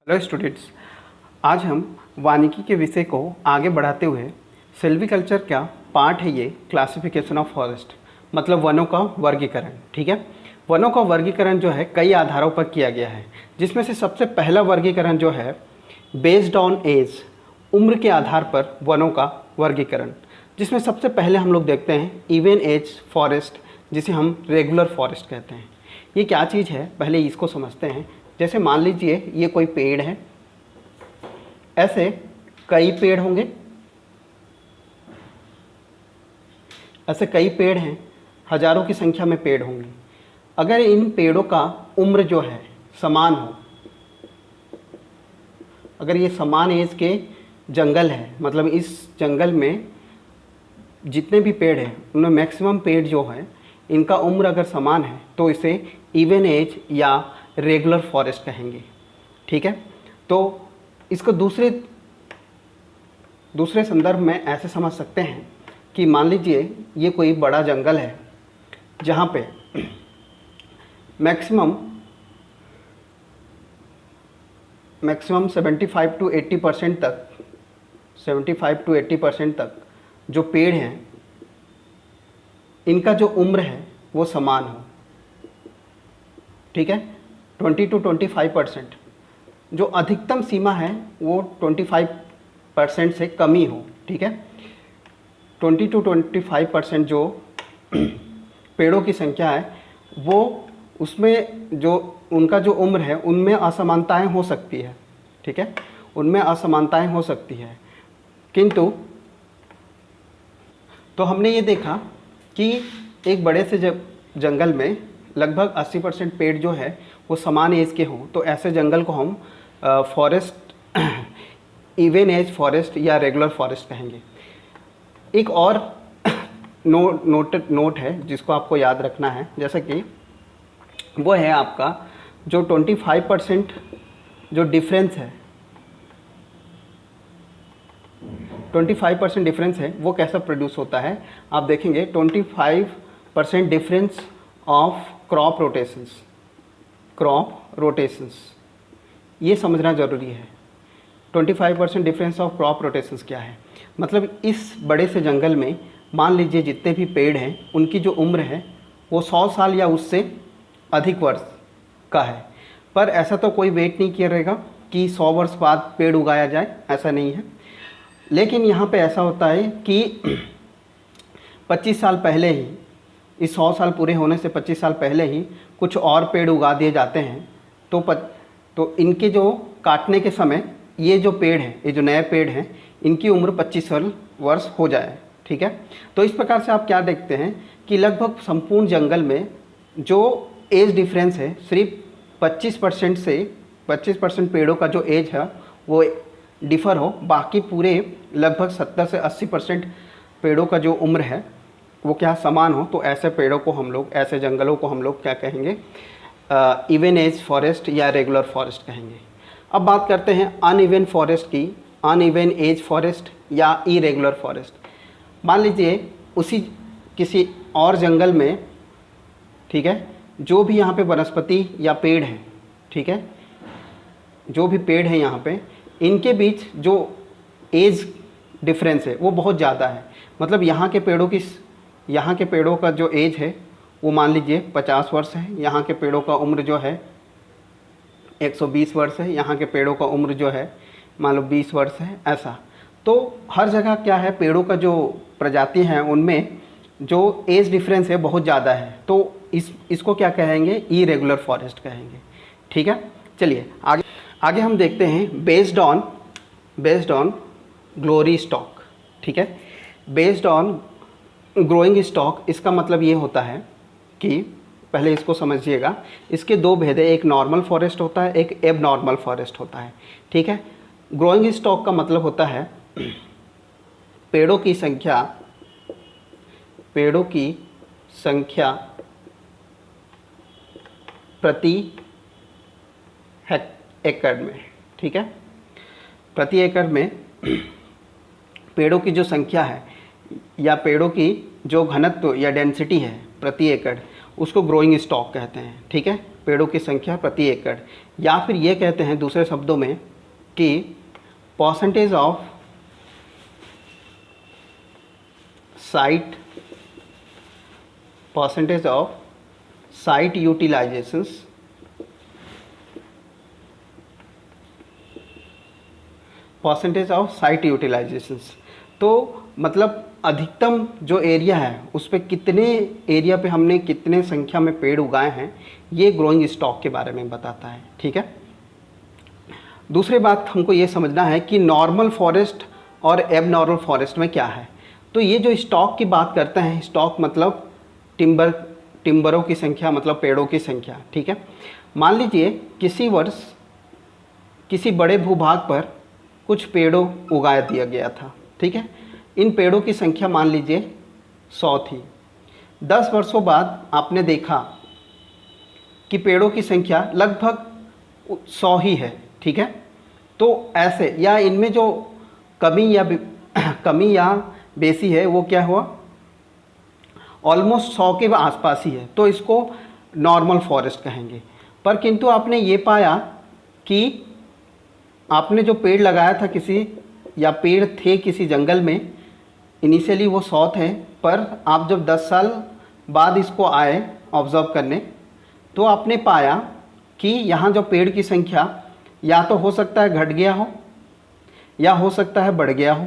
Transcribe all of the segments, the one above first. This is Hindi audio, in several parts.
हेलो स्टूडेंट्स, आज हम वानिकी के विषय को आगे बढ़ाते हुए सिल्वीकल्चर क्या पार्ट है ये क्लासिफिकेशन ऑफ फॉरेस्ट, मतलब वनों का वर्गीकरण। ठीक है, वनों का वर्गीकरण जो है कई आधारों पर किया गया है, जिसमें से सबसे पहला वर्गीकरण जो है बेस्ड ऑन एज, उम्र के आधार पर वनों का वर्गीकरण, जिसमें सबसे पहले हम लोग देखते हैं इवन एज फॉरेस्ट, जिसे हम रेगुलर फॉरेस्ट कहते हैं। ये क्या चीज़ है, पहले इसको समझते हैं। जैसे मान लीजिए ये कोई पेड़ है, ऐसे कई पेड़ होंगे, ऐसे कई पेड़ हैं, हजारों की संख्या में पेड़ होंगे। अगर इन पेड़ों का उम्र जो है समान हो, अगर ये समान एज के जंगल है, मतलब इस जंगल में जितने भी पेड़ हैं उनमें मैक्सिमम पेड़ जो है इनका उम्र अगर समान है, तो इसे इवन एज या रेगुलर फॉरेस्ट कहेंगे। ठीक है, तो इसको दूसरे संदर्भ में ऐसे समझ सकते हैं कि मान लीजिए ये कोई बड़ा जंगल है जहाँ पे मैक्सिमम 75 to 80% तक जो पेड़ हैं इनका जो उम्र है वो समान हो। ठीक है, 20 to 25%, जो अधिकतम सीमा है वो 25% से कम ही हो। ठीक है, 20 to 25% जो पेड़ों की संख्या है वो उसमें जो उनका जो उम्र है उनमें असमानताएं हो सकती है। ठीक है, उनमें असमानताएं हो सकती है, किंतु तो हमने ये देखा कि एक बड़े से जंगल में लगभग 80% पेड़ जो है वो समान एज के हों, तो ऐसे जंगल को हम फॉरेस्ट इवन एज फॉरेस्ट या रेगुलर फॉरेस्ट कहेंगे। एक और नोट है जिसको आपको याद रखना है, जैसा कि वो है आपका जो 25% जो डिफरेंस है, 25% डिफरेंस है वो कैसा प्रोड्यूस होता है। आप देखेंगे 25% डिफरेंस ऑफ क्रॉप रोटेशंस, ये समझना ज़रूरी है। 25% डिफरेंस ऑफ क्रॉप रोटेशंस क्या है, मतलब इस बड़े से जंगल में मान लीजिए जितने भी पेड़ हैं उनकी जो उम्र है वो 100 साल या उससे अधिक वर्ष का है, पर ऐसा तो कोई वेट नहीं किया रहेगा कि 100 वर्ष बाद पेड़ उगाया जाए, ऐसा नहीं है। लेकिन यहाँ पे ऐसा होता है कि 25 साल पहले ही, इस 100 साल पूरे होने से 25 साल पहले ही कुछ और पेड़ उगा दिए जाते हैं, तो इनके जो काटने के समय ये जो पेड़ हैं, ये जो नए पेड़ हैं, इनकी उम्र 25 वर्ष हो जाए। ठीक है, तो इस प्रकार से आप क्या देखते हैं कि लगभग संपूर्ण जंगल में जो एज डिफरेंस है सिर्फ 25% पेड़ों का जो एज है वो डिफ़र हो, बाकी पूरे लगभग 70 से 80% पेड़ों का जो उम्र है वो क्या समान हो, तो ऐसे पेड़ों को हम लोग, ऐसे जंगलों को हम लोग क्या कहेंगे, इवन एज फॉरेस्ट या रेगुलर फॉरेस्ट कहेंगे। अब बात करते हैं अनइवन फॉरेस्ट की, अनइवन एज फॉरेस्ट या इरेगुलर फॉरेस्ट। मान लीजिए उसी किसी और जंगल में, ठीक है, जो भी यहाँ पे वनस्पति या पेड़ हैं, ठीक है, जो भी पेड़ हैं यहाँ पे, इनके बीच जो एज डिफरेंस है वो बहुत ज़्यादा है। मतलब यहाँ के पेड़ों का जो एज है वो मान लीजिए 50 वर्ष है, यहाँ के पेड़ों का उम्र जो है 120 वर्ष है, यहाँ के पेड़ों का उम्र जो है मान लो 20 वर्ष है, ऐसा। तो हर जगह क्या है, पेड़ों का जो प्रजाति हैं उनमें जो एज डिफरेंस है बहुत ज़्यादा है, तो इसको क्या कहेंगे, इरेगुलर फॉरेस्ट कहेंगे। ठीक है, चलिए आगे हम देखते हैं बेस्ड ऑन ग्लोरी स्टॉक। ठीक है, बेस्ड ऑन ग्रोइंग स्टॉक, इसका मतलब ये होता है कि पहले इसको समझिएगा, इसके दो भेद है, एक नॉर्मल फॉरेस्ट होता है, एक एबनॉर्मल फॉरेस्ट होता है। ठीक है, ग्रोइंग स्टॉक का मतलब होता है पेड़ों की संख्या प्रति एकड़ में। ठीक है, प्रति एकड़ में पेड़ों की जो संख्या है या पेड़ों की जो घनत्व या डेंसिटी है प्रति एकड़, उसको ग्रोइंग स्टॉक कहते हैं, ठीक है, पेड़ों की संख्या प्रति एकड़। या फिर ये कहते हैं दूसरे शब्दों में कि परसेंटेज ऑफ साइट यूटिलाइजेशंस तो मतलब अधिकतम जो एरिया है उस पे कितने एरिया पे हमने कितने संख्या में पेड़ उगाए हैं, ये ग्रोइंग स्टॉक के बारे में बताता है, ठीक है। दूसरी बात हमको ये समझना है कि नॉर्मल फॉरेस्ट और एबनॉर्मल फॉरेस्ट में क्या है। तो ये जो स्टॉक की बात करते हैं, स्टॉक मतलब टिम्बरों की संख्या, मतलब पेड़ों की संख्या, ठीक है। मान लीजिए किसी वर्ष किसी बड़े भूभाग पर कुछ पेड़ों उगा दिया गया था, ठीक है। इन पेड़ों की संख्या मान लीजिए 100 थी। 10 वर्षों बाद आपने देखा कि पेड़ों की संख्या लगभग 100 ही है, ठीक है। तो ऐसे या इनमें जो कमी या बेसी है वो क्या हुआ, ऑलमोस्ट 100 के आसपास ही है, तो इसको नॉर्मल फॉरेस्ट कहेंगे। पर किंतु आपने ये पाया कि आपने जो पेड़ लगाया था किसी, या पेड़ थे किसी जंगल में, इनिशियली वो 100 थे, पर आप जब 10 साल बाद इसको आए ऑब्ज़र्व करने, तो आपने पाया कि यहाँ जो पेड़ की संख्या या तो हो सकता है घट गया हो या हो सकता है बढ़ गया हो।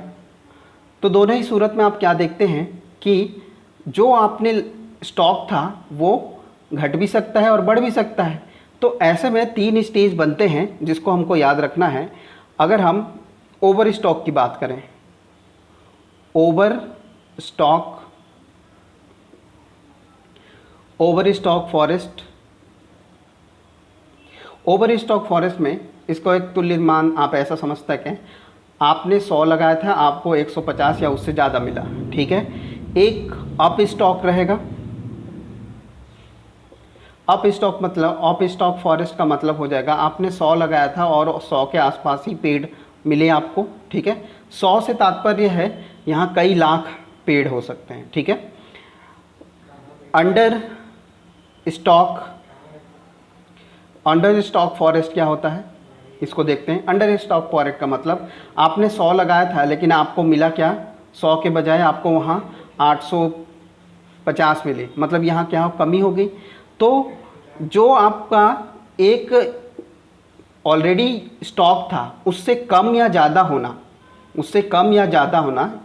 तो दोनों ही सूरत में आप क्या देखते हैं कि जो आपने स्टॉक था वो घट भी सकता है और बढ़ भी सकता है। तो ऐसे में 3 स्टेज बनते हैं जिसको हमको याद रखना है। अगर हम ओवर स्टॉक की बात करें, ओवर स्टॉक फॉरेस्ट में इसको एक तुल्य मान आप ऐसा समझ सकें, आपने 100 लगाया था, आपको 150 या उससे ज़्यादा मिला, ठीक है। एक अप स्टॉक रहेगा। अप स्टॉक फॉरेस्ट का मतलब हो जाएगा आपने 100 लगाया था और 100 के आसपास ही पेड़ मिले आपको, ठीक है। 100 से तात्पर्य है यहाँ कई लाख पेड़ हो सकते हैं, ठीक है। अंडर स्टॉक फॉरेस्ट क्या होता है, इसको देखते हैं। अंडर स्टॉक फॉरेस्ट का मतलब आपने 100 लगाया था लेकिन आपको मिला क्या, 100 के बजाय आपको वहाँ 850 मिले, मतलब यहाँ क्या कमी हो गई। तो जो आपका एक ऑलरेडी स्टॉक था उससे कम या ज़्यादा होना,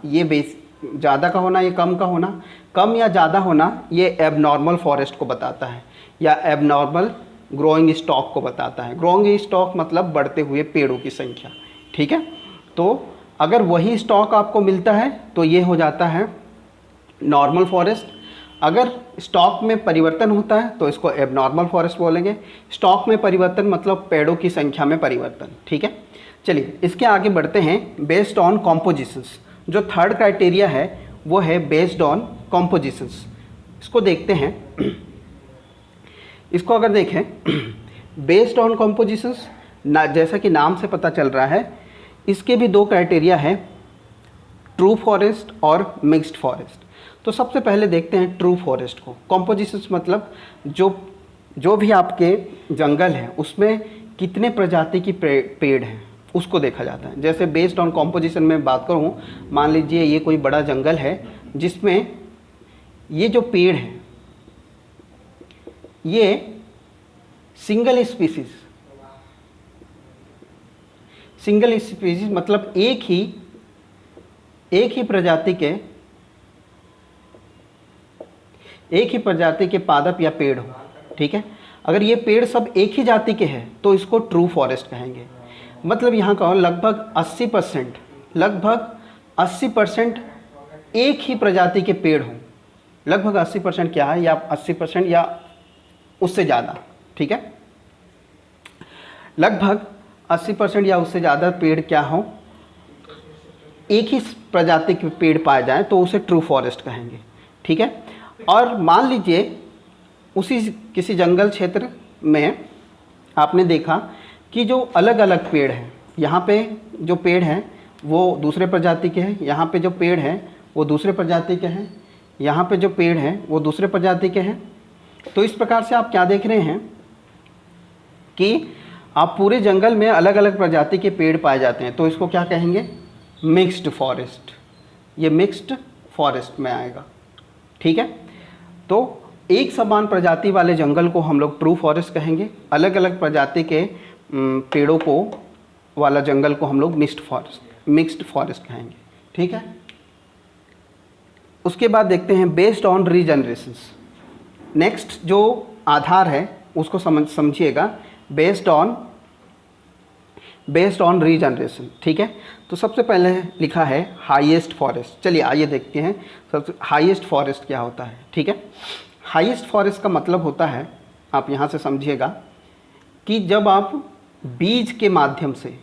ये बेस ज़्यादा का होना, ये कम का होना, कम या ज़्यादा होना, ये एबनॉर्मल फॉरेस्ट को बताता है या एबनॉर्मल ग्रोइंग स्टॉक को बताता है। ग्रोइंग स्टॉक मतलब बढ़ते हुए पेड़ों की संख्या, ठीक है। तो अगर वही स्टॉक आपको मिलता है तो ये हो जाता है नॉर्मल फॉरेस्ट। अगर स्टॉक में परिवर्तन होता है तो इसको एबनॉर्मल फॉरेस्ट बोलेंगे। स्टॉक में परिवर्तन मतलब पेड़ों की संख्या में परिवर्तन, ठीक है। चलिए इसके आगे बढ़ते हैं। बेस्ड ऑन कॉम्पोजिशंस, जो थर्ड क्राइटेरिया है वो है बेस्ड ऑन कॉम्पोजिशंस। इसको देखते हैं। इसको अगर देखें बेस्ड ऑन कॉम्पोजिशंस, जैसा कि नाम से पता चल रहा है, इसके भी 2 क्राइटेरिया है, ट्रू फॉरेस्ट और मिक्स्ड फॉरेस्ट। तो सबसे पहले देखते हैं ट्रू फॉरेस्ट को। कॉम्पोजिशंस मतलब जो भी आपके जंगल है उसमें कितने प्रजाति की पेड़ हैं उसको देखा जाता है। जैसे बेस्ड ऑन कॉम्पोजिशन में बात करूँ, मान लीजिए ये कोई बड़ा जंगल है जिसमें ये जो पेड़ हैं ये सिंगल स्पीसीज मतलब एक ही प्रजाति के पादप या पेड़ हो, ठीक है। अगर ये पेड़ सब एक ही जाति के हैं तो इसको ट्रू फॉरेस्ट कहेंगे। मतलब यहाँ का लगभग 80% एक ही प्रजाति के पेड़ हों। लगभग 80% क्या है, या 80% या उससे ज़्यादा, ठीक है। लगभग 80% या उससे ज़्यादा पेड़ क्या हो, एक ही प्रजाति के पेड़ पाए जाएं तो उसे ट्रू फॉरेस्ट कहेंगे, ठीक है। और मान लीजिए उसी किसी जंगल क्षेत्र में आपने देखा कि जो अलग अलग पेड़ हैं, यहाँ पे जो पेड़ हैं वो दूसरे प्रजाति के हैं, यहाँ पे जो पेड़ हैं वो दूसरे प्रजाति के हैं, यहाँ पे जो पेड़ हैं वो दूसरे प्रजाति के हैं। तो इस प्रकार से आप क्या देख रहे हैं कि आप पूरे जंगल में अलग अलग प्रजाति के पेड़ पाए जाते हैं, तो इसको क्या कहेंगे? Mixed forest. ये मिक्स्ड फॉरेस्ट में आएगा, ठीक है। तो एक समान प्रजाति वाले जंगल को हम लोग ट्रू फॉरेस्ट कहेंगे, अलग अलग प्रजाति के पेड़ों को वाला जंगल को हम लोग मिक्स्ड फॉरेस्ट कहेंगे, ठीक है। उसके बाद देखते हैं बेस्ड ऑन रीजनरेशंस। नेक्स्ट जो आधार है उसको समझिएगा, बेस्ड ऑन रीजनरेशन, ठीक है। तो सबसे पहले लिखा है हाईएस्ट फॉरेस्ट। चलिए आइए देखते हैं सबसे हाईएस्ट फॉरेस्ट क्या होता है, ठीक है। हाईएस्ट फॉरेस्ट का मतलब होता है, आप यहाँ से समझिएगा कि जब आप बीज के माध्यम से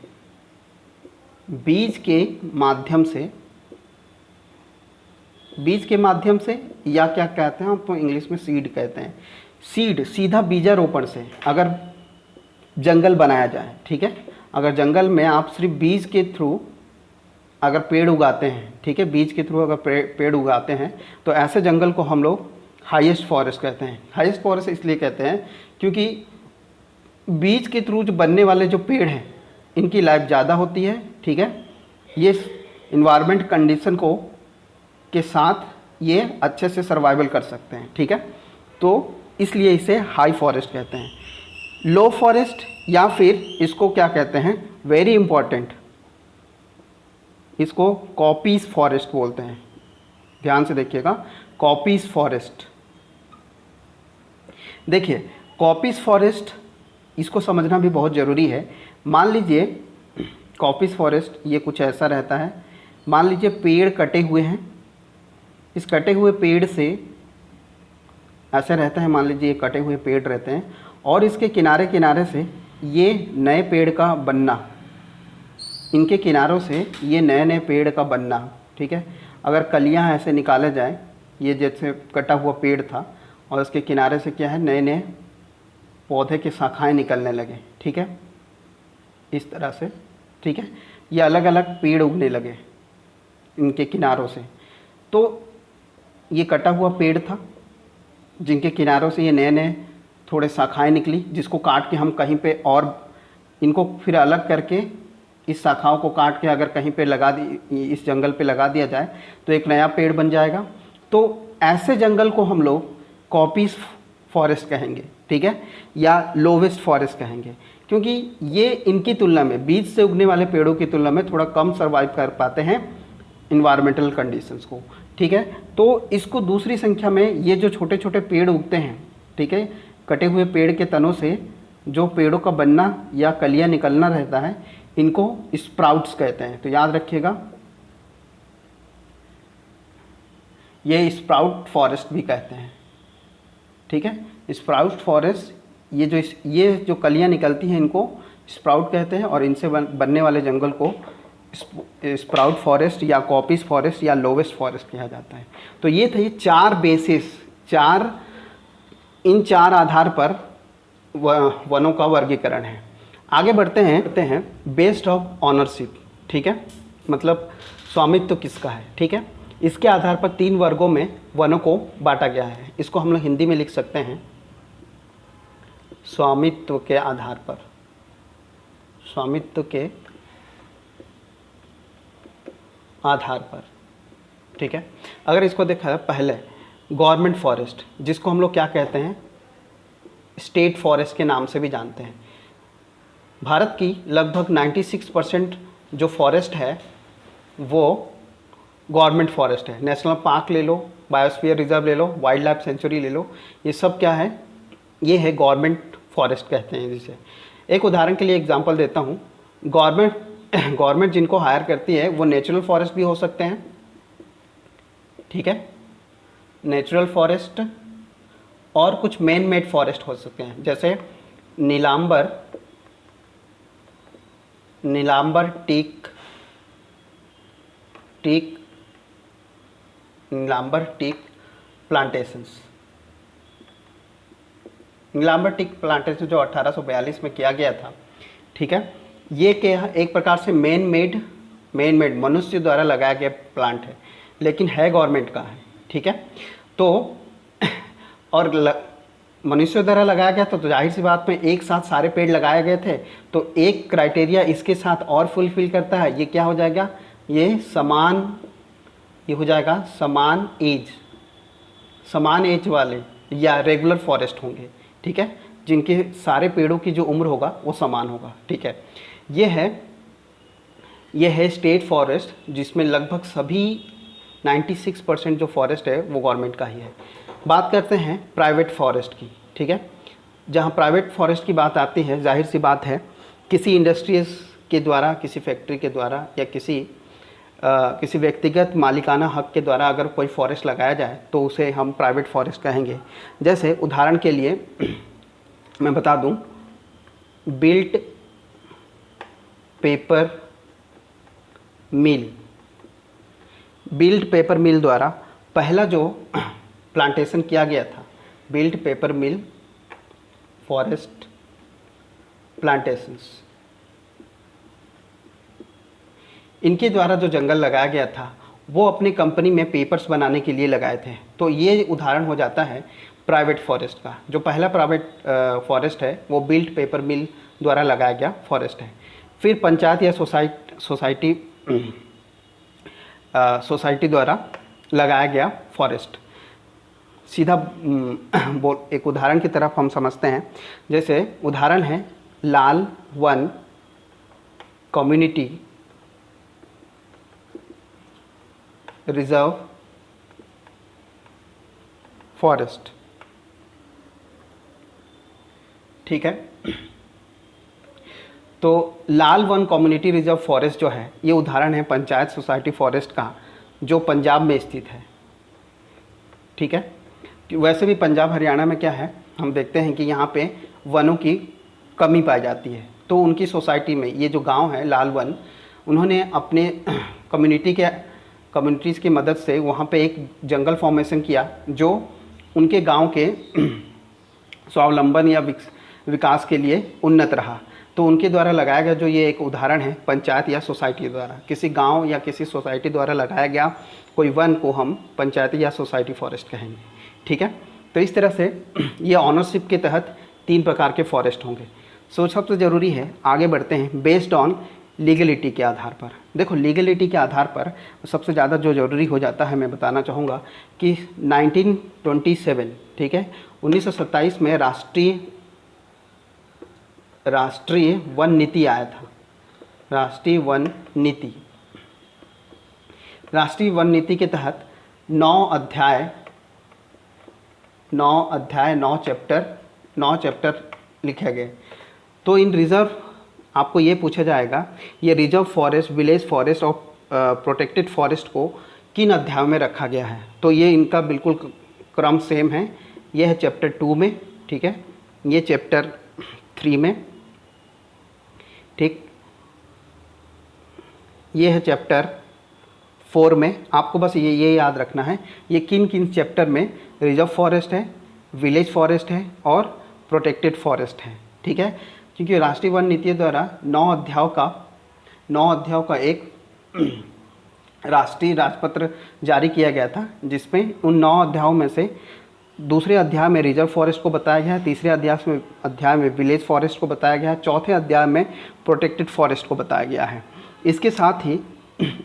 या क्या कहते हैं आप तो इंग्लिश में सीड कहते हैं, सीड सीधा बीजारोपण से अगर जंगल बनाया जाए, ठीक है। अगर जंगल में आप सिर्फ बीज के थ्रू अगर पेड़ उगाते हैं, ठीक है, बीज के थ्रू अगर पेड़ उगाते हैं तो ऐसे जंगल को हम लोग हाईएस्ट फॉरेस्ट कहते हैं। हाईएस्ट फॉरेस्ट इसलिए कहते हैं क्योंकि बीज के थ्रू जो बनने वाले जो पेड़ हैं इनकी लाइफ ज़्यादा होती है, ठीक है। ये इन्वायरमेंट कंडीशन को के साथ ये अच्छे से सर्वाइवल कर सकते हैं, ठीक है। तो इसलिए इसे हाई फॉरेस्ट कहते हैं। लो फॉरेस्ट या फिर इसको क्या कहते हैं, वेरी इंपॉर्टेंट, इसको कॉपीज फॉरेस्ट बोलते हैं। ध्यान से देखिएगा, कॉपीज फॉरेस्ट। देखिए कॉपीज फॉरेस्ट इसको समझना भी बहुत ज़रूरी है। मान लीजिए कॉपीज फॉरेस्ट ये कुछ ऐसा रहता है, मान लीजिए पेड़ कटे हुए हैं, इस कटे हुए पेड़ से ऐसे रहता है, मान लीजिए ये कटे हुए पेड़ रहते हैं और इसके किनारे किनारे से ये नए पेड़ का बनना, इनके किनारों से ये नए नए पेड़ का बनना, ठीक है। अगर कलियां ऐसे निकाले जाए, ये जैसे कटा हुआ पेड़ था और इसके किनारे से क्या है, नए नए पौधे की शाखाएं निकलने लगे, ठीक है, इस तरह से, ठीक है। ये अलग अलग पेड़ उगने लगे इनके किनारों से। तो ये कटा हुआ पेड़ था जिनके किनारों से ये नए नए थोड़े शाखाएं निकली, जिसको काट के हम कहीं पे और इनको फिर अलग करके इस शाखाओं को काट के अगर कहीं पे लगा दी, इस जंगल पे लगा दिया जाए तो एक नया पेड़ बन जाएगा। तो ऐसे जंगल को हम लोग कॉपीज फॉरेस्ट कहेंगे, ठीक है, या लोवेस्ट फॉरेस्ट कहेंगे, क्योंकि ये इनकी तुलना में बीज से उगने वाले पेड़ों की तुलना में थोड़ा कम सर्वाइव कर पाते हैं इन्वायरमेंटल कंडीशंस को, ठीक है। तो इसको दूसरी संख्या में ये जो छोटे छोटे पेड़ उगते हैं, ठीक है, कटे हुए पेड़ के तनों से जो पेड़ों का बनना या कलियां निकलना रहता है, इनको स्प्राउट्स कहते हैं। तो याद रखिएगा, ये स्प्राउट फॉरेस्ट भी कहते हैं, ठीक है। स्प्राउट फॉरेस्ट, ये जो कलियां निकलती हैं इनको स्प्राउट कहते हैं और इनसे बनने वाले जंगल को स्प्राउट फॉरेस्ट या कॉपीज फॉरेस्ट या लोवेस्ट फॉरेस्ट कहा जाता है। तो ये थे चार बेसिस, इन चार आधार पर वनों का वर्गीकरण है। आगे बढ़ते हैं बेस्ड ऑफ ऑनरशिप, ठीक है, मतलब स्वामित्व किसका है, ठीक है। इसके आधार पर 3 वर्गों में वनों को बांटा गया है। इसको हम लोग हिंदी में लिख सकते हैं स्वामित्व के आधार पर, स्वामित्व के आधार पर, ठीक है। अगर इसको देखा जाए, पहले गवर्नमेंट फॉरेस्ट, जिसको हम लोग क्या कहते हैं, स्टेट फॉरेस्ट के नाम से भी जानते हैं। भारत की लगभग 96% जो फॉरेस्ट है वो गवर्नमेंट फॉरेस्ट है। नेशनल पार्क ले लो, बायोस्फीयर रिजर्व ले लो, वाइल्ड लाइफ सेंचुरी ले लो, ये सब क्या है, ये है गवर्नमेंट फॉरेस्ट कहते हैं जिसे। एक उदाहरण के लिए एग्जांपल देता हूँ, गवर्नमेंट जिनको हायर करती है वो नेचुरल फॉरेस्ट भी हो सकते हैं, ठीक है, नेचुरल फॉरेस्ट, और कुछ मैन मेड फॉरेस्ट हो सकते हैं, जैसे Nilambur teak plantations. Nilambur teak plantation जो 1842 में किया गया था, ठीक है, ये क्या एक प्रकार से मैन मेड मनुष्य द्वारा लगाया गया प्लांट है, लेकिन है गवर्नमेंट का है, ठीक है। तो और मनुष्यों द्वारा लगाया गया था, तो जाहिर सी बात में एक साथ सारे पेड़ लगाए गए थे, तो एक क्राइटेरिया इसके साथ और फुलफिल करता है, ये क्या हो जाएगा, ये हो जाएगा समान एज वाले या रेगुलर फॉरेस्ट होंगे, ठीक है, जिनके सारे पेड़ों की जो उम्र होगा वो समान होगा, ठीक है। ये है स्टेट फॉरेस्ट, जिसमें लगभग सभी 96% जो फॉरेस्ट है वो गवर्नमेंट का ही है। बात करते हैं प्राइवेट फॉरेस्ट की, ठीक है। जहाँ प्राइवेट फॉरेस्ट की बात आती है, जाहिर सी बात है किसी इंडस्ट्रीज के द्वारा, किसी फैक्ट्री के द्वारा या किसी व्यक्तिगत मालिकाना हक के द्वारा अगर कोई फॉरेस्ट लगाया जाए तो उसे हम प्राइवेट फॉरेस्ट कहेंगे। जैसे उदाहरण के लिए मैं बता दूं, बिल्ट पेपर मिल द्वारा पहला जो प्लांटेशन किया गया था, बिल्ट पेपर मिल फॉरेस्ट प्लांटेशंस, इनके द्वारा जो जंगल लगाया गया था वो अपनी कंपनी में पेपर्स बनाने के लिए लगाए थे। तो ये उदाहरण हो जाता है प्राइवेट फॉरेस्ट का। जो पहला प्राइवेट फॉरेस्ट है वो बिल्ट पेपर मिल द्वारा लगाया गया फॉरेस्ट है। फिर पंचायत या सोसाइटी द्वारा लगाया गया फॉरेस्ट। सीधा एक उदाहरण की तरफ हम समझते हैं। जैसे उदाहरण है लाल वन कम्युनिटी रिजर्व फॉरेस्ट, ठीक है। तो लाल वन कम्युनिटी रिजर्व फॉरेस्ट जो है ये उदाहरण है पंचायत सोसाइटी फॉरेस्ट का, जो पंजाब में स्थित है, ठीक है। वैसे भी पंजाब हरियाणा में क्या है, हम देखते हैं कि यहाँ पे वनों की कमी पाई जाती है। तो उनकी सोसाइटी में ये जो गांव है लाल वन, उन्होंने अपने कम्युनिटीज़ की मदद से वहाँ पे एक जंगल फॉर्मेशन किया जो उनके गांव के स्वावलंबन या विकास के लिए उन्नत रहा। तो उनके द्वारा लगाया गया जो ये एक उदाहरण है पंचायत या सोसाइटी द्वारा, किसी गांव या किसी सोसाइटी द्वारा लगाया गया कोई वन को हम पंचायती या सोसाइटी फॉरेस्ट कहेंगे, ठीक है। तो इस तरह से ये ऑनरशिप के तहत 3 प्रकार के फॉरेस्ट होंगे। सो सबसे ज़रूरी है, आगे बढ़ते हैं, बेस्ड ऑन लीगलिटी के आधार पर। देखो लीगलिटी के आधार पर सबसे ज़्यादा जो ज़रूरी हो जाता है, मैं बताना चाहूँगा कि 1927, ठीक है, 1927 में राष्ट्रीय वन नीति आया था। राष्ट्रीय वन नीति के तहत 9 चैप्टर लिखे गए। तो इन रिजर्व, आपको ये पूछा जाएगा ये रिजर्व फॉरेस्ट, विलेज फॉरेस्ट और प्रोटेक्टेड फॉरेस्ट को किन अध्यायों में रखा गया है। तो ये इनका बिल्कुल क्रम सेम है। ये है चैप्टर 2 में, ठीक है, ये चैप्टर 3 में, ठीक, ये है चैप्टर 4 में। आपको बस ये याद रखना है ये किन किन चैप्टर में रिजर्व फॉरेस्ट है, विलेज फॉरेस्ट है और प्रोटेक्टेड फॉरेस्ट है, ठीक है। क्योंकि राष्ट्रीय वन नीति द्वारा 9 अध्यायों का एक राष्ट्रीय राजपत्र जारी किया गया था, जिसमें उन 9 अध्यायों में से दूसरे अध्याय में रिजर्व फॉरेस्ट को बताया गया है, तीसरे अध्याय में विलेज फॉरेस्ट को बताया गया है, चौथे अध्याय में प्रोटेक्टेड फॉरेस्ट को बताया गया है। इसके साथ ही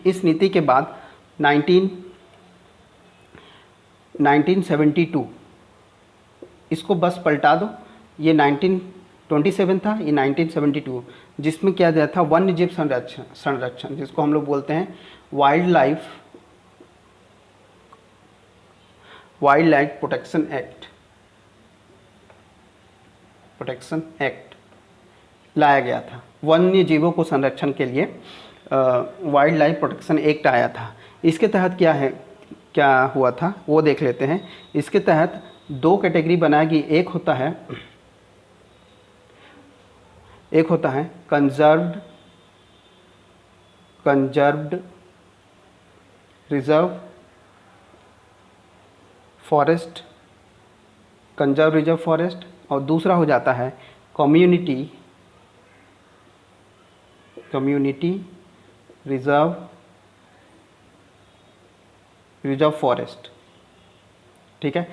इस नीति के बाद 1972, इसको बस पलटा दो, ये 1927 था, ये 1972, जिसमें क्या दिया था, वन्य जीव संरक्षण, जिसको हम लोग बोलते हैं वाइल्ड लाइफ प्रोटेक्शन एक्ट लाया गया था। वन्य जीवों को संरक्षण के लिए वाइल्ड लाइफ प्रोटेक्शन एक्ट आया था। इसके तहत क्या हुआ था वो देख लेते हैं। इसके तहत 2 कैटेगरी बनाई गई। एक होता है कंजर्व्ड रिजर्व फॉरेस्ट, और दूसरा हो जाता है कम्युनिटी रिजर्व फॉरेस्ट, ठीक है।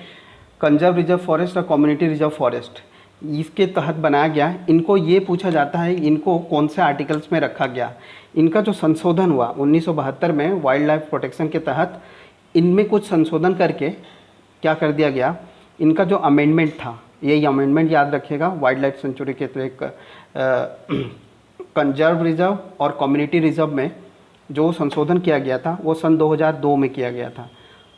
कंजर्व रिजर्व फॉरेस्ट और कम्युनिटी रिजर्व फॉरेस्ट, इसके तहत बनाया गया। इनको ये पूछा जाता है इनको कौन से आर्टिकल्स में रखा गया। इनका जो संशोधन हुआ 1972 में वाइल्ड लाइफ प्रोटेक्शन के तहत, इनमें कुछ संशोधन करके क्या कर दिया गया, इनका जो अमेंडमेंट था, ये अमेंडमेंट याद रखिएगा, वाइल्ड लाइफ सेंचुरी के तो एक कंजर्व रिजर्व और कम्युनिटी रिजर्व में जो संशोधन किया गया था वो सन 2002 में किया गया था।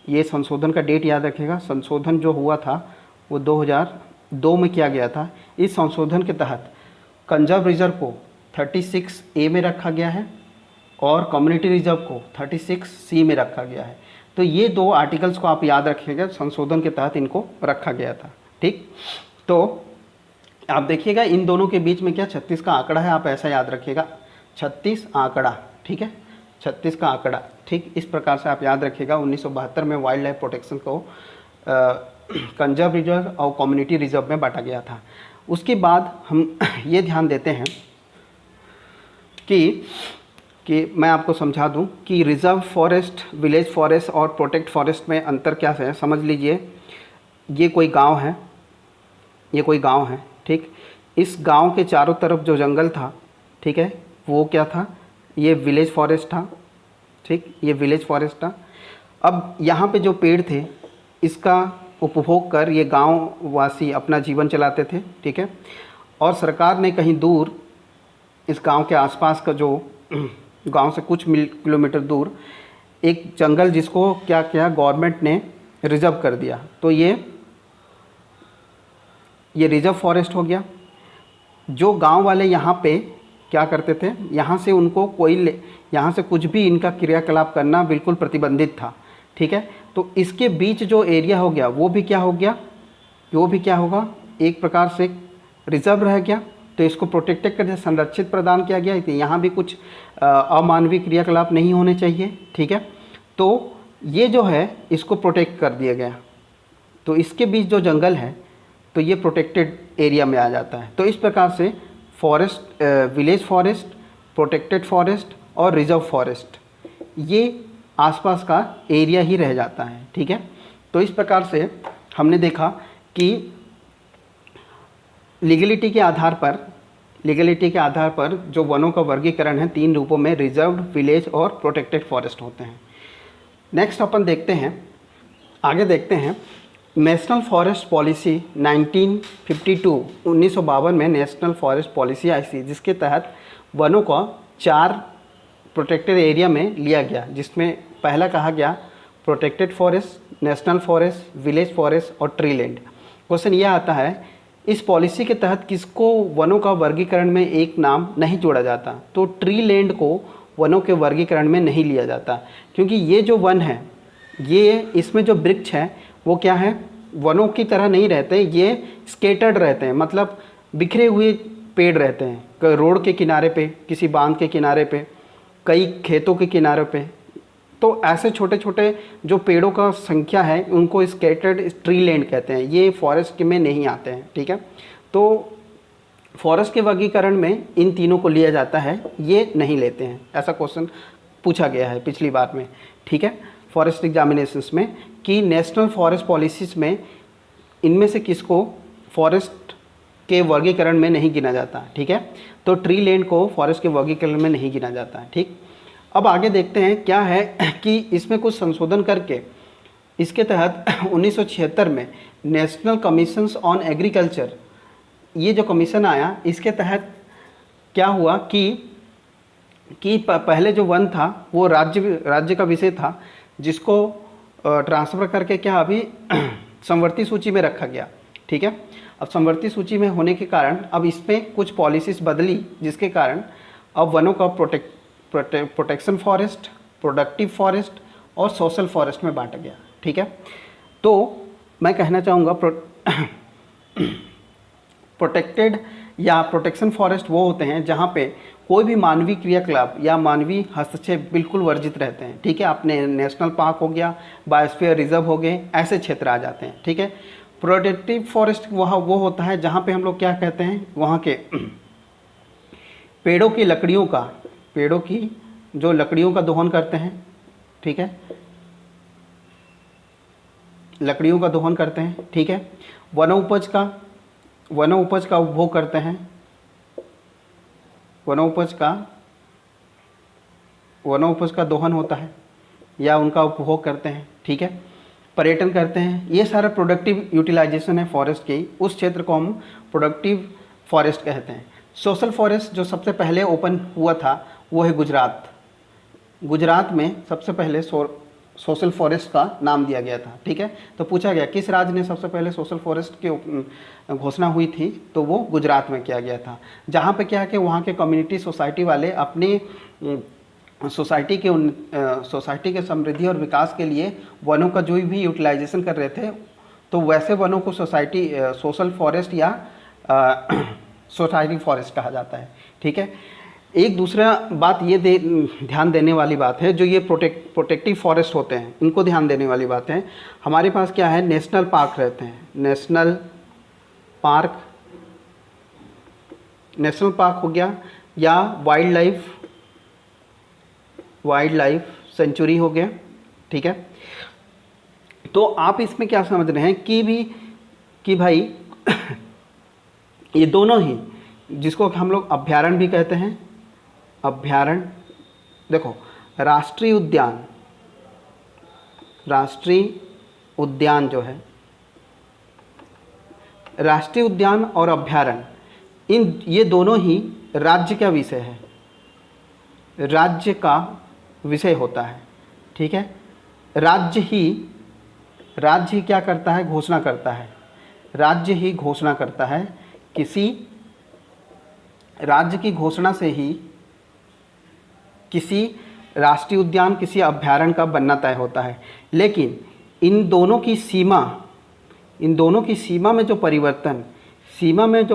ये संशोधन का डेट याद रखिएगा, संशोधन जो हुआ था वो 2002 में किया गया था। इस संशोधन के तहत कंजर्व रिजर्व को 36A में रखा गया है और कम्युनिटी रिजर्व को 36C में रखा गया है। तो ये दो आर्टिकल्स को आप याद रखिएगा, संशोधन के तहत इनको रखा गया था। ठीक, तो आप देखिएगा इन दोनों के बीच में क्या 36 का आंकड़ा है, आप ऐसा याद रखिएगा 36 आंकड़ा। ठीक है, 36 का आंकड़ा। ठीक, इस प्रकार से आप याद रखिएगा 1972 में वाइल्ड लाइफ प्रोटेक्शन को कंजर्व रिजर्व और कम्युनिटी रिजर्व में बांटा गया था। उसके बाद हम ये ध्यान देते हैं कि मैं आपको समझा दूं कि रिजर्व फॉरेस्ट, विलेज फॉरेस्ट और प्रोटेक्ट फॉरेस्ट में अंतर क्या है। समझ लीजिए ये कोई गांव है, ये कोई गांव है। ठीक, इस गांव के चारों तरफ जो जंगल था, ठीक है, वो क्या था, ये विलेज फॉरेस्ट था। ठीक, ये विलेज फॉरेस्ट था। अब यहाँ पे जो पेड़ थे इसका उपभोग कर ये गांव वासी अपना जीवन चलाते थे। ठीक है, और सरकार ने कहीं दूर इस गांव के आसपास का जो गांव से कुछ किलोमीटर दूर एक जंगल, जिसको क्या किया गवर्नमेंट ने रिजर्व कर दिया। तो ये रिजर्व फॉरेस्ट हो गया। जो गांव वाले यहाँ पे क्या करते थे, यहाँ से उनको यहाँ से कुछ भी इनका क्रियाकलाप करना बिल्कुल प्रतिबंधित था। ठीक है, तो इसके बीच जो एरिया हो गया वो भी क्या हो गया, वो भी क्या होगा, एक प्रकार से रिजर्व रह गया। तो इसको प्रोटेक्टेड कर संरक्षित प्रदान किया गया। यहाँ भी कुछ अमानवीय क्रियाकलाप नहीं होने चाहिए। ठीक है, तो ये जो है इसको प्रोटेक्ट कर दिया गया। तो इसके बीच जो जंगल है तो ये प्रोटेक्टेड एरिया में आ जाता है। तो इस प्रकार से forest, village forest, protected forest और रिजर्व फॉरेस्ट, ये आसपास का एरिया ही रह जाता है। ठीक है, तो इस प्रकार से हमने देखा कि लीगलिटी के आधार पर जो वनों का वर्गीकरण है 3 रूपों में, रिजर्व्ड, विलेज और प्रोटेक्टेड फॉरेस्ट होते हैं। नेक्स्ट अपन देखते हैं, आगे देखते हैं नेशनल फॉरेस्ट पॉलिसी 1952 में नेशनल फॉरेस्ट पॉलिसी आई थी, जिसके तहत वनों को 4 प्रोटेक्टेड एरिया में लिया गया, जिसमें पहला कहा गया protected forest, national forest, village forest और ट्री लैंड। क्वेश्चन यह आता है इस पॉलिसी के तहत किसको वनों का वर्गीकरण में एक नाम नहीं जोड़ा जाता। तो ट्री लैंड को वनों के वर्गीकरण में नहीं लिया जाता, क्योंकि ये जो वन है, ये इसमें जो वृक्ष है वो क्या है, वनों की तरह नहीं रहते, ये स्केटर्ड रहते हैं, मतलब बिखरे हुए पेड़ रहते हैं। रोड के किनारे पे, किसी बांध के किनारे पे, कई खेतों के किनारे पे। तो ऐसे छोटे छोटे जो पेड़ों का संख्या है उनको स्केटर्ड ट्री लैंड कहते हैं, ये फॉरेस्ट में नहीं आते हैं। ठीक है, तो फॉरेस्ट के वर्गीकरण में इन तीनों को लिया जाता है, ये नहीं लेते हैं। ऐसा क्वेश्चन पूछा गया है पिछली बार में। ठीक है, फॉरेस्ट एग्जामिनेशंस में कि नेशनल फॉरेस्ट पॉलिसीज़ में इनमें से किसको फॉरेस्ट के वर्गीकरण में नहीं गिना जाता। ठीक है, तो ट्री लैंड को फॉरेस्ट के वर्गीकरण में नहीं गिना जाता है। ठीक, अब आगे देखते हैं क्या है कि इसमें कुछ संशोधन करके इसके तहत 1976 में नेशनल कमीशंस ऑन एग्रीकल्चर, ये जो कमीशन आया, इसके तहत क्या हुआ कि पहले जो वन था वो राज्य का विषय था, जिसको ट्रांसफ़र करके क्या अभी संवर्ती सूची में रखा गया। ठीक है, अब संवर्ती सूची में होने के कारण अब इसमें कुछ पॉलिसीज़ बदली, जिसके कारण अब वनों का प्रोटेक्शन फॉरेस्ट, प्रोडक्टिव फॉरेस्ट और सोशल फॉरेस्ट में बांटा गया। ठीक है, तो मैं कहना चाहूँगा प्रोटेक्टेड या प्रोटेक्शन फॉरेस्ट वो होते हैं जहाँ पे कोई भी मानवीय क्रियाकलाप या मानवीय हस्तक्षेप बिल्कुल वर्जित रहते हैं। ठीक है, अपने नेशनल पार्क हो गया, बायोस्फीयर रिजर्व हो गए, ऐसे क्षेत्र आ जाते हैं। ठीक है, प्रोटेक्टिव फॉरेस्ट वहाँ वो होता है जहाँ पे हम लोग क्या कहते हैं, वहाँ के पेड़ों की लकड़ियों का दोहन करते हैं। ठीक है, लकड़ियों का दोहन करते हैं, ठीक है। वनोपज का उपभोग करते हैं, वनोपज का दोहन होता है या उनका उपभोग करते हैं, ठीक है। पर्यटन करते हैं, ये सारा प्रोडक्टिव यूटिलाइजेशन है फॉरेस्ट की। उस क्षेत्र को हम प्रोडक्टिव फॉरेस्ट कहते हैं। सोशल फॉरेस्ट जो सबसे पहले ओपन हुआ था वो है गुजरात में सबसे पहले सोशल फॉरेस्ट का नाम दिया गया था, ठीक है। तो पूछा गया किस राज्य ने सबसे पहले सोशल फॉरेस्ट की घोषणा हुई थी, तो वो गुजरात में किया गया था। जहाँ पे क्या है कि वहाँ के कम्युनिटी सोसाइटी वाले अपनी सोसाइटी के समृद्धि और विकास के लिए वनों का जो भी यूटिलाइजेशन कर रहे थे, तो वैसे वनों को सोशल फॉरेस्ट या सोसाइटी फॉरेस्ट कहा जाता है, ठीक है। एक दूसरा बात ये ध्यान देने वाली बात है, जो ये प्रोटेक्टिव फॉरेस्ट होते हैं इनको ध्यान देने वाली बात है। हमारे पास क्या है, नेशनल पार्क रहते हैं, नेशनल पार्क हो गया, या वाइल्ड लाइफ सेंचुरी हो गया, ठीक है। तो आप इसमें क्या समझ रहे हैं कि भाई ये दोनों ही, जिसको हम लोग अभयारण्य भी कहते हैं, अभयारण्य, देखो राष्ट्रीय उद्यान जो है, राष्ट्रीय उद्यान और अभयारण्य, ये दोनों ही राज्य का विषय है, राज्य का विषय होता है, ठीक है। राज्य ही क्या करता है, घोषणा करता है, राज्य ही घोषणा करता है। किसी राज्य की घोषणा से ही किसी राष्ट्रीय उद्यान, किसी अभयारण्य का बनना तय होता है। लेकिन इन दोनों की सीमा में जो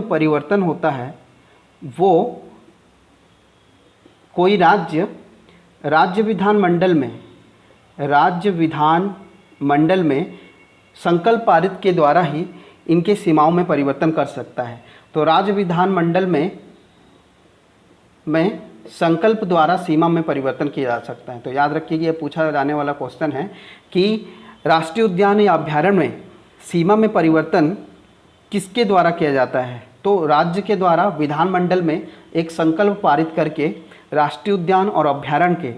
परिवर्तन होता है, वो कोई राज्य विधानमंडल में संकल्प पारित के द्वारा ही इनके सीमाओं में परिवर्तन कर सकता है। तो राज्य विधानमंडल में संकल्प द्वारा सीमा में परिवर्तन किया जा सकता है। तो याद रखिए कि यह पूछा जाने वाला क्वेश्चन है कि राष्ट्रीय उद्यान या अभयारण्य में सीमा में परिवर्तन किसके द्वारा किया जाता है, तो राज्य के द्वारा विधानमंडल में एक संकल्प पारित करके राष्ट्रीय उद्यान और अभयारण्य के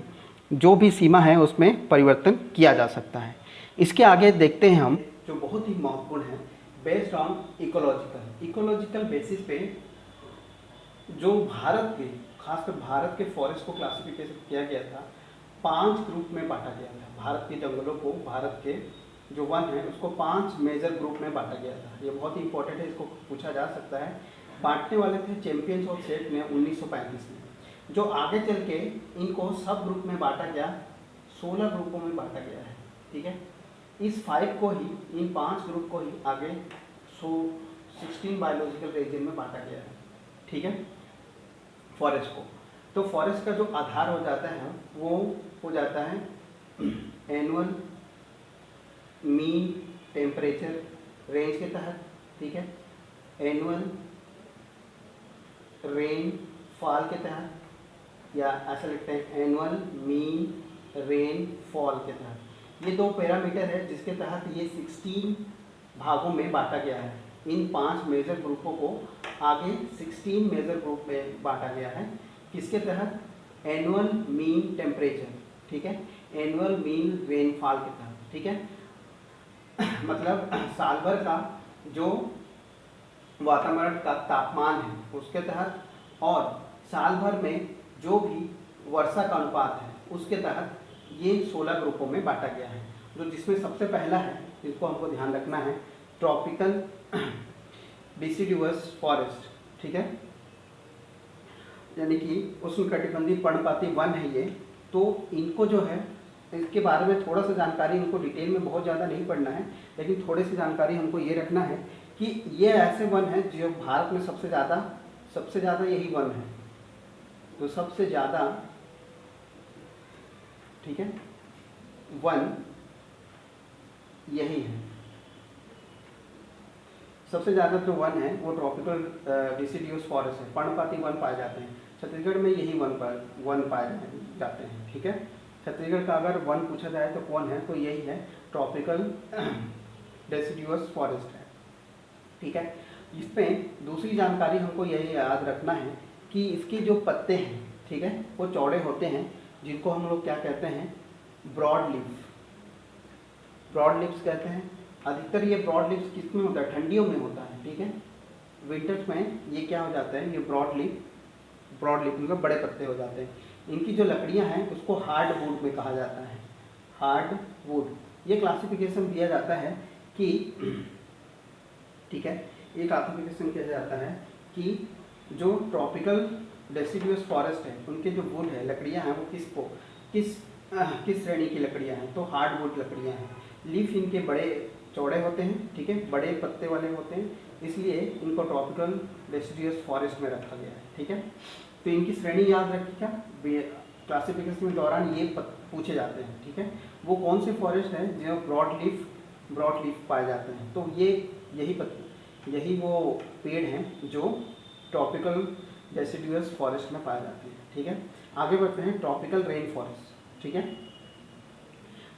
जो भी सीमा है उसमें परिवर्तन किया जा सकता है। इसके आगे देखते हैं हम, जो बहुत ही महत्वपूर्ण है, बेस्ड ऑन इकोलॉजिकल बेसिस पे जो खासकर भारत के फॉरेस्ट को क्लासिफिकेशन किया गया था, 5 ग्रुप में बांटा गया था। भारत के जंगलों को, भारत के जो वन है उसको 5 मेजर ग्रुप में बांटा गया था। ये बहुत ही इंपॉर्टेंट है, इसको पूछा जा सकता है। बांटने वाले थे चैंपियंस ऑफ स्टेट ने 1935 में। जो आगे चल के इनको सब ग्रुप में बांटा गया, 16 ग्रुपों में बांटा गया है, ठीक है। इस 5 को ही, इन 5 ग्रुप को ही आगे 16 बायोलॉजिकल रीजन में बांटा गया है, ठीक है, फॉरेस्ट को। तो फॉरेस्ट का जो आधार हो जाता है वो हो जाता है एनुअल मीन टेम्परेचर रेंज के तहत, ठीक है, एनुअल रेन फॉल के तहत, या ऐसा लिखते हैं एनुअल मीन रेन फॉल के तहत। ये 2 पैरामीटर है जिसके तहत ये 16 भागों में बांटा गया है। इन 5 मेजर ग्रुपों को आगे 16 मेजर ग्रुप में बांटा गया है। किसके तहत? एनुअल मीन टेम्परेचर, ठीक है, एनुअल मीन रेनफॉल के तहत, ठीक है। मतलब साल भर का जो वातावरण का तापमान है उसके तहत, और साल भर में जो भी वर्षा का अनुपात है उसके तहत ये 16 ग्रुपों में बांटा गया है। जो जिसमें सबसे पहला है, जिसको हमको ध्यान रखना है, ट्रॉपिकल डिसिडुअस फॉरेस्ट, ठीक है, यानी कि उष्णकटिबंधीय पर्णपाती वन है ये। तो इनको जो है, इसके बारे में थोड़ा सा जानकारी, इनको डिटेल में बहुत ज़्यादा नहीं पढ़ना है, लेकिन थोड़ी सी जानकारी हमको ये रखना है कि ये ऐसे वन है जो भारत में सबसे ज़्यादा यही वन है, तो सबसे ज़्यादा, ठीक है, वन यही है। सबसे ज़्यादा जो वन है वो ट्रॉपिकल डिसिडियस फॉरेस्ट है, पर्णपाती वन पाए जाते हैं। छत्तीसगढ़ में यही वन पाए जाते हैं, ठीक है। छत्तीसगढ़ का अगर वन पूछा जाए तो कौन है, तो यही है ट्रॉपिकल डेसिडुअस फॉरेस्ट है, ठीक है। इसमें दूसरी जानकारी हमको यही याद रखना है कि इसके जो पत्ते हैं, ठीक है, वो चौड़े होते हैं, जिनको हम लोग क्या कहते हैं, ब्रॉड लीफ, ब्रॉड लीव्स कहते हैं। अधिकतर ये ब्रॉड लीव्स किस में होता है, ठंडियों में होता है, ठीक है। विंटर्स में ये क्या हो जाता है, ये ब्रॉड लीफ मतलब बड़े पत्ते हो जाते हैं। इनकी जो लकड़ियां हैं उसको हार्ड वुड में कहा जाता है, हार्ड वुड। ये क्लासिफिकेशन दिया जाता है कि, ठीक है, ये क्लासिफिकेशन किया जाता है कि जो ट्रॉपिकल डेसिडुअस फॉरेस्ट है उनके जो वुड है, लकड़ियां हैं, वो किस श्रेणी की लकड़ियां हैं, तो हार्ड वुड लकड़ियां हैं। लीफ इनके बड़े चौड़े होते हैं, ठीक है, बड़े पत्ते वाले होते हैं, इसलिए इनको ट्रॉपिकल डेसिडुअस फॉरेस्ट में रखा गया है, ठीक है। तो इनकी श्रेणी याद रखिएगा, क्लासिफिकेशन के दौरान ये पूछे जाते हैं, ठीक है। वो कौन से फॉरेस्ट है जो ब्रॉड लीफ पाए जाते हैं, तो यही वो पेड़ हैं जो ट्रॉपिकल डेसिडुअस फॉरेस्ट में पाए जाते हैं, ठीक है। आगे बढ़ते हैं, ट्रॉपिकल रेन फॉरेस्ट, ठीक है।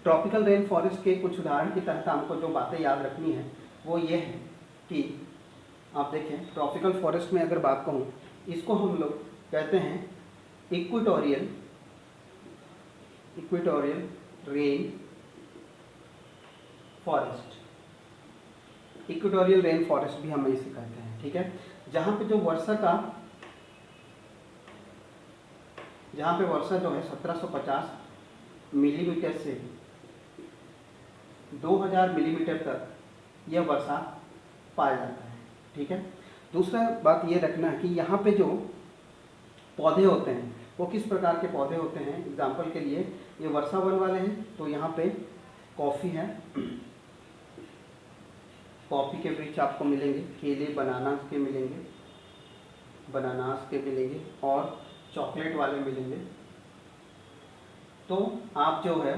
ट्रॉपिकल रेन फॉरेस्ट के कुछ उदाहरण के तहत हमको जो बातें याद रखनी है वो ये है कि आप देखें, ट्रॉपिकल फॉरेस्ट में अगर बात कहूँ, इसको हम लोग कहते हैं equatorial rain forest. Equatorial rain forest भी हम इसे कहते हैं, ठीक है। जहाँ पे वर्षा जो है 1750 मिलीमीटर से 2000 मिलीमीटर तक यह वर्षा पाया जाता है, ठीक है। दूसरा बात ये रखना है कि यहाँ पे जो पौधे होते हैं वो किस प्रकार के पौधे होते हैं। एग्जाम्पल के लिए ये वर्षा वन वाले हैं, तो यहाँ पे कॉफ़ी है, कॉफ़ी के वृक्ष आपको मिलेंगे, केले बनानास के मिलेंगे और चॉकलेट वाले मिलेंगे। तो आप जो है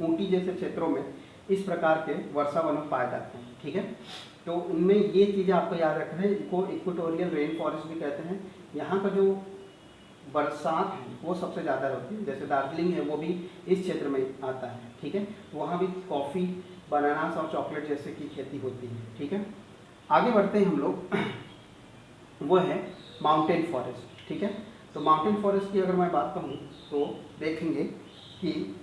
ऊटी जैसे क्षेत्रों में इस प्रकार के वर्षा वन पाए जाते हैं, ठीक है। तो उनमें ये चीज़ें आपको याद रखना है, इनको इक्वेटोरियल रेन फॉरेस्ट भी कहते हैं। यहाँ का जो बरसात है वो सबसे ज़्यादा होती है, जैसे दार्जिलिंग है वो भी इस क्षेत्र में आता है, ठीक है। वहाँ भी कॉफ़ी, बनानास और चॉकलेट जैसे की खेती होती है, ठीक है। आगे बढ़ते हैं हम लोग, वो है माउंटेन फॉरेस्ट, ठीक है। तो माउंटेन फॉरेस्ट की अगर मैं बात कहूँ तो देखेंगे कि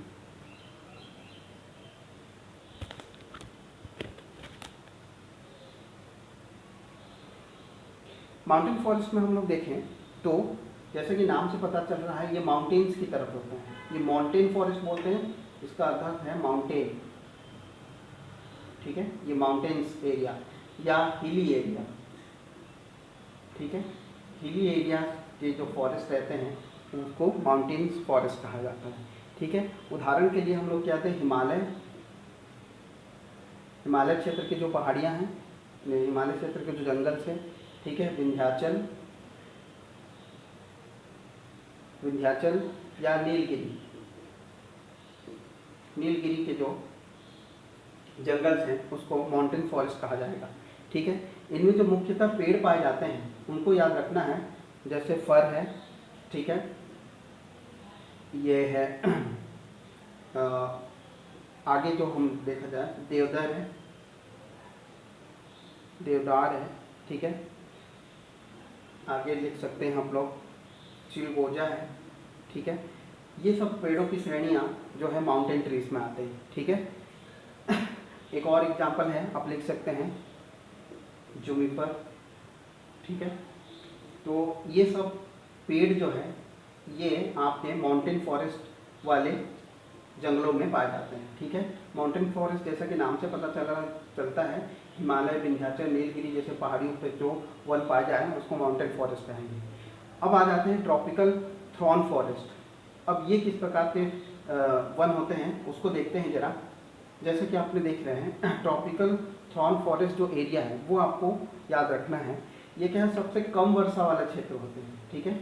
माउंटेन फॉरेस्ट में हम लोग देखें तो जैसे कि नाम से पता चल रहा है ये माउंटेन्स की तरफ होते हैं, ये माउंटेन फॉरेस्ट बोलते हैं, इसका अर्थ है माउंटेन, ठीक है। ये माउंटेन्स एरिया या हिली एरिया, ठीक है। हिली एरिया के जो फॉरेस्ट रहते हैं उनको माउंटेन्स फॉरेस्ट कहा जाता है, ठीक है। उदाहरण के लिए हम लोग क्या कहते हैं, हिमालय क्षेत्र की जो पहाड़ियाँ हैं, हिमालय क्षेत्र के जो जंगल से, ठीक है, विंध्याचल या नीलगिरी के जो जंगल हैं उसको माउंटेन फॉरेस्ट कहा जाएगा, ठीक है। इनमें जो मुख्यतः पेड़ पाए जाते हैं उनको याद रखना है, जैसे फर है, ठीक है, ये है आगे जो हम देखा जाए देवदार है, ठीक है। आगे लिख सकते हैं हम लोग चिलगोजा है, ठीक है। ये सब पेड़ों की श्रेणियाँ जो है माउंटेन ट्रीज में आते हैं, ठीक है। एक और एग्जांपल है, आप लिख सकते हैं जुनिपर, ठीक है। तो ये सब पेड़ जो है ये आपके माउंटेन फॉरेस्ट वाले जंगलों में पाए जाते हैं, ठीक है। माउंटेन फॉरेस्ट जैसा कि नाम से पता चलता है, हिमालय, विंध्याचल, नीलगिरी जैसे पहाड़ियों पर जो वन पाए जाए उसको माउंटेन फॉरेस्ट कहेंगे। अब आ जाते हैं ट्रॉपिकल थॉर्न फॉरेस्ट। अब ये किस प्रकार के वन होते हैं उसको देखते हैं जरा। जैसे कि आपने देख रहे हैं ट्रॉपिकल थॉर्न फॉरेस्ट जो एरिया है वो आपको याद रखना है, ये क्या है, सबसे कम वर्षा वाले क्षेत्र होते हैं, ठीक है।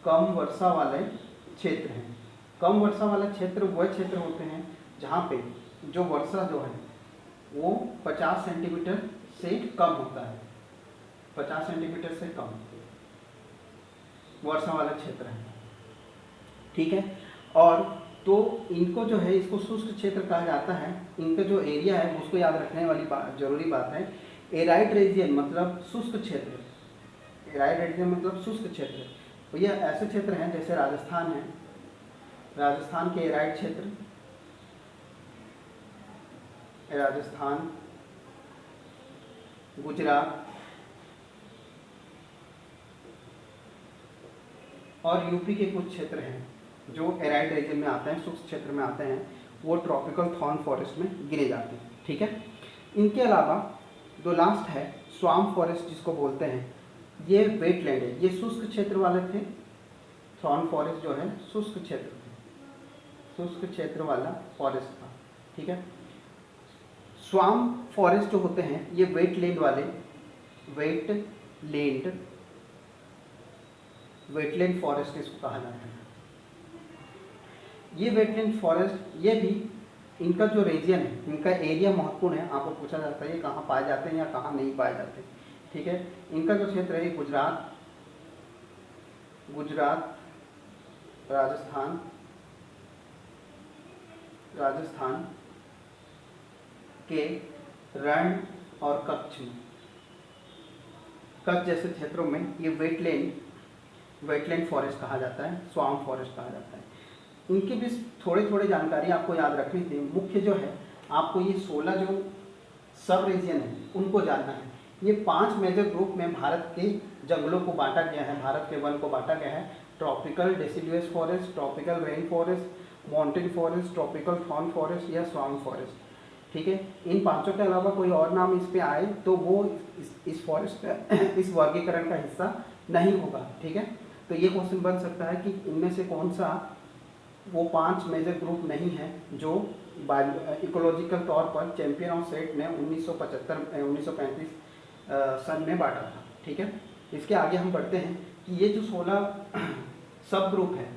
कम वर्षा वाले क्षेत्र हैं। कम वर्षा वाले क्षेत्र वह क्षेत्र होते हैं जहाँ पे जो वर्षा जो है वो 50 सेंटीमीटर से कम होता है, 50 सेंटीमीटर से कम वर्षा वाला क्षेत्र है, ठीक है। और तो इनको जो है इसको शुष्क क्षेत्र कहा जाता है। इनका जो एरिया है उसको याद रखने वाली जरूरी बात है, एराइड रीजियन मतलब शुष्क क्षेत्र। एराइड रीजियन मतलब शुष्क क्षेत्र। तो ये ऐसे क्षेत्र हैं जैसे राजस्थान है, राजस्थान के एराइड क्षेत्र, राजस्थान, गुजरात और यूपी के कुछ क्षेत्र हैं जो एराइड रीजन में आते हैं, शुष्क क्षेत्र में आते हैं, वो ट्रॉपिकल थॉर्न फॉरेस्ट में गिने जाते हैं। ठीक है, इनके अलावा जो लास्ट है स्वाम्प फॉरेस्ट जिसको बोलते हैं, ये वेटलैंड है। ये शुष्क क्षेत्र वाले थे, थॉर्न फॉरेस्ट जो है शुष्क क्षेत्र थे, शुष्क क्षेत्र वाला फॉरेस्ट था। ठीक है, स्वाम्प फॉरेस्ट जो होते हैं ये वेटलैंड वाले, वेटलैंड फॉरेस्ट इसको कहा जाता है। ये वेटलैंड फॉरेस्ट, ये भी इनका जो रीजन है, इनका एरिया महत्वपूर्ण है। आपको पूछा जाता है ये कहाँ पाए जाते हैं या कहाँ नहीं पाए जाते। ठीक है, इनका जो क्षेत्र है गुजरात, राजस्थान के रण और कच्छ जैसे क्षेत्रों में ये वेटलैंड फॉरेस्ट कहा जाता है, स्वाम्प फॉरेस्ट कहा जाता है। इनकी भी थोड़ी जानकारी आपको याद रखनी थी। मुख्य जो है आपको ये 16 जो सब रीजन है उनको जानना है। ये 5 मेजर ग्रुप में भारत के जंगलों को बांटा गया है, भारत के वन को बांटा गया है। Tropical deciduous forest, tropical rain forest, mountain forest, tropical thorn forest या स्वाम्प फॉरेस्ट। ठीक है, इन पांचों के अलावा कोई और नाम इस पे आए तो वो इस फॉरेस्ट का इस वर्गीकरण का हिस्सा नहीं होगा। ठीक है, तो ये क्वेश्चन बन सकता है कि इनमें से कौन सा वो 5 मेजर ग्रुप नहीं है जो इकोलॉजिकल तौर पर चैंपियन ऑफ सेट ने 1935 सन में बांटा था। ठीक है, इसके आगे हम बढ़ते हैं कि ये जो 16 सब ग्रुप है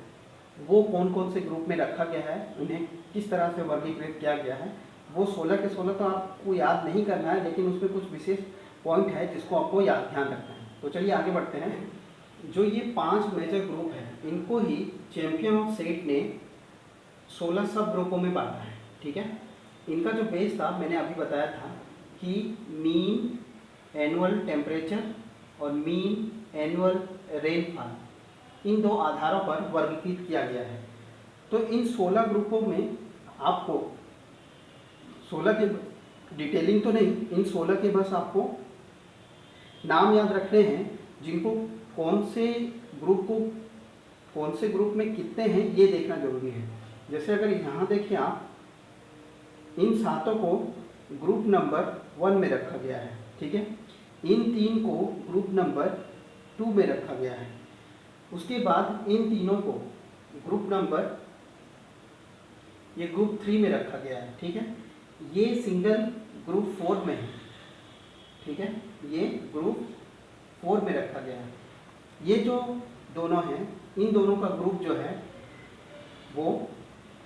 वो कौन कौन से ग्रुप में रखा गया है, उन्हें किस तरह से वर्गीकृत किया गया है। वो 16 के 16 तो आपको याद नहीं करना है, लेकिन उसमें कुछ विशेष पॉइंट है जिसको आपको ध्यान रखना है। तो चलिए आगे बढ़ते हैं। जो ये 5 मेजर ग्रुप है इनको ही चैंपियन ऑफ सेट ने 16 सब ग्रुपों में बांटा है। ठीक है, इनका जो बेस था मैंने अभी बताया था कि मीन एनुअल टेम्परेचर और मीन एनुअल रेनफॉल, इन 2 आधारों पर वर्गीकृत किया गया है। तो इन 16 ग्रुपों में आपको 16 के डिटेलिंग तो नहीं, इन 16 के बस आपको नाम याद रखने हैं जिनको कौन से ग्रुप में कितने हैं ये देखना जरूरी है। जैसे अगर यहाँ देखिए आप, इन 7 को ग्रुप नंबर 1 में रखा गया है। ठीक है, इन 3 को ग्रुप नंबर 2 में रखा गया है। उसके बाद इन तीनों को ग्रुप 3 में रखा गया है। ठीक है, ये सिंगल ग्रुप 4 में है। ठीक है, ये ग्रुप 4 में रखा गया है। ये जो दोनों हैं, इन दोनों का ग्रुप जो है वो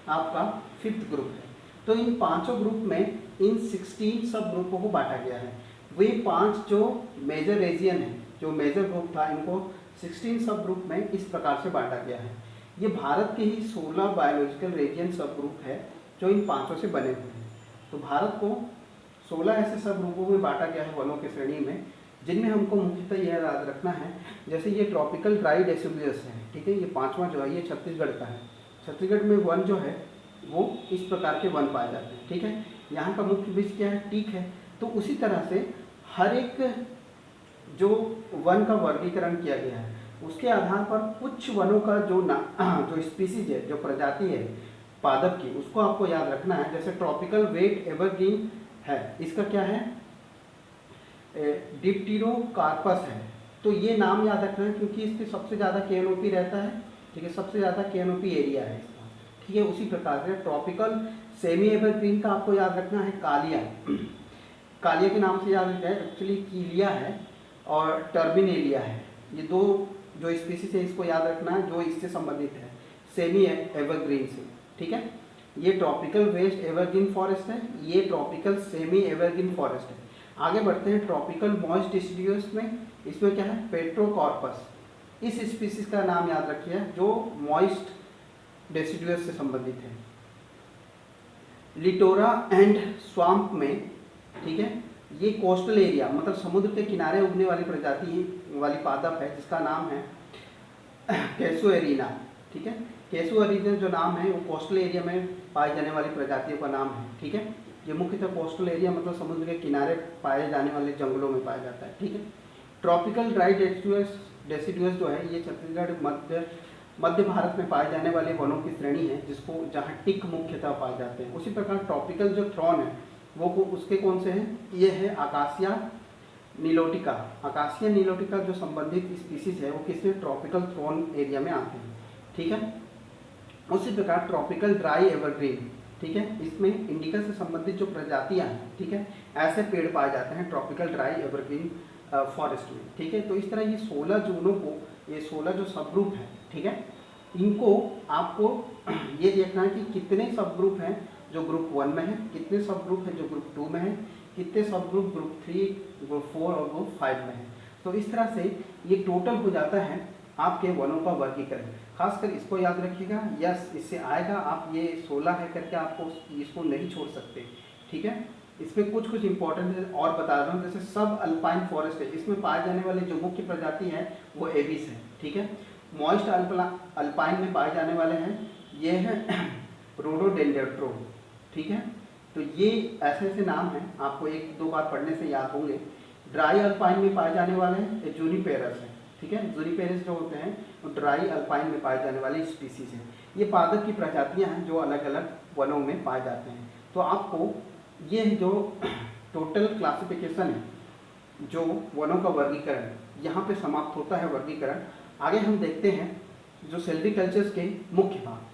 आपका 5th ग्रुप है। तो इन 5 ग्रुप में इन 16 सब ग्रुपों को बांटा गया है। वे 5 जो मेजर रीजन है, जो मेजर ग्रुप था, इनको 16 सब ग्रुप में इस प्रकार से बांटा गया है। ये भारत के ही 16 बायोलॉजिकल रीजन सब ग्रुप है जो इन 5 से बने हुए हैं। तो भारत को 16 ऐसे सब ग्रुपों में बांटा गया है वनों की श्रेणी में, जिनमें हमको मुख्यतः यह याद रखना है, जैसे ये ट्रॉपिकल ड्राई डेसिडुअस है। ठीक है, ये 5वां जो है ये छत्तीसगढ़ का है। छत्तीसगढ़ में वन जो है वो इस प्रकार के वन पाए जाते हैं। ठीक है, यहाँ का मुख्य वृक्ष क्या है, टीक है। तो उसी तरह से हर एक जो वन का वर्गीकरण किया गया है उसके आधार पर कुछ वनों का जो स्पीसीज है, जो प्रजाति है पादप की, उसको आपको याद रखना है। जैसे ट्रॉपिकल वेट एवरग्रीन है, इसका क्या है, डिप्टेरोकार्पस है। तो ये नाम याद रखना है क्योंकि इसके सबसे ज़्यादा केनोपी रहता है। ठीक है, सबसे ज़्यादा केनोपी एरिया है इसका। ठीक है, उसी प्रकार से ट्रॉपिकल सेमी एवरग्रीन का आपको याद रखना है कालिया के नाम से याद रखना है, एक्चुअली कीलिया है और टर्मिनेलिया है। ये 2 जो स्पीसीज है इसको याद रखना है जो इससे संबंधित है सेमी एवरग्रीन से। ठीक है, ये ट्रॉपिकल वेस्ट एवरग्रीन फॉरेस्ट है, ये ट्रॉपिकल सेमी एवरग्रीन फॉरेस्ट है। आगे बढ़ते हैं ट्रॉपिकल मॉइस्ट डिसिडुअस में। इसमें क्या है, पेट्रोकॉर्पस। इस स्पीसीज का नाम याद रखिए जो मॉइस्ट डेसिडुअस से संबंधित है। लिटोरा एंड स्वाम्प में, ठीक है, ये कोस्टल एरिया मतलब समुद्र के किनारे उगने वाली प्रजाति वाली पादप है जिसका नाम है कैसुएरिना, ठीक है। कैसुएरिना जो नाम है वो कोस्टल एरिया में पाई जाने वाली प्रजातियों का नाम है, ठीक है। ये मुख्यतः कोस्टल एरिया मतलब समुद्र के किनारे पाए जाने वाले जंगलों में पाया जाता है, ठीक है। ट्रॉपिकल ड्राई डेसिडुअस जो है ये छत्तीसगढ़ मध्य भारत में पाए जाने वाले वनों की श्रेणी है जिसको जहाँ टिक मुख्यतः पाए जाते हैं। उसी प्रकार ट्रॉपिकल जो थ्रॉन है वो उसके कौन से हैं, ये है आकाशिया नीलोटिका। आकाशिया नीलोटिका जो संबंधित स्पीसीज है वो किसी ट्रॉपिकल थ्रॉन एरिया में आते हैं, ठीक है। उसी प्रकार ट्रॉपिकल ड्राई एवरग्रीन, ठीक है, इसमें इंडिका से संबंधित जो प्रजातियां हैं, ठीक है, ऐसे पेड़ पाए जाते हैं ट्रॉपिकल ड्राई एवरग्रीन फॉरेस्ट में, ठीक है। तो इस तरह ये 16 जूनों को, ये 16 जो सब ग्रुप हैं, ठीक है, इनको आपको ये देखना है कि कितने सब ग्रुप हैं जो ग्रुप 1 में है, कितने सब ग्रुप हैं जो ग्रुप 2 में है, कितने सब ग्रुप ग्रुप 3, ग्रुप 4 और ग्रुप 5 में है। तो इस तरह से ये टोटल हो जाता है आपके वनों का वर्गीकरण। खासकर इसको याद रखिएगा, यस इससे आएगा, आप ये 16 है करके आपको इसको नहीं छोड़ सकते, ठीक है। इसमें कुछ इंपॉर्टेंट और बता रहा हूँ, जैसे सब अल्पाइन फॉरेस्ट है, इसमें पाए जाने वाले जो मुख्य प्रजाति हैं वो एबिस है, ठीक है। मॉइस्ट अल्पाइन में पाए जाने वाले हैं ये है रोडोडेंड्रोन, ठीक है। तो ये ऐसे ऐसे नाम हैं, आपको 1-2 बार पढ़ने से याद होंगे। ड्राई अल्पाइन में पाए जाने वाले हैं जूनिपेरस है, ठीक है। जूनिपेरस जो होते हैं वो ड्राई अल्पाइन में पाए जाने वाले स्पीसीज हैं। ये पादप की प्रजातियां हैं जो अलग अलग वनों में पाए जाते हैं। तो आपको ये जो टोटल क्लासिफिकेशन है, जो वनों का वर्गीकरण, यहाँ पे समाप्त होता है वर्गीकरण। आगे हम देखते हैं जो सेल्विकल्चर्स के मुख्य भाग।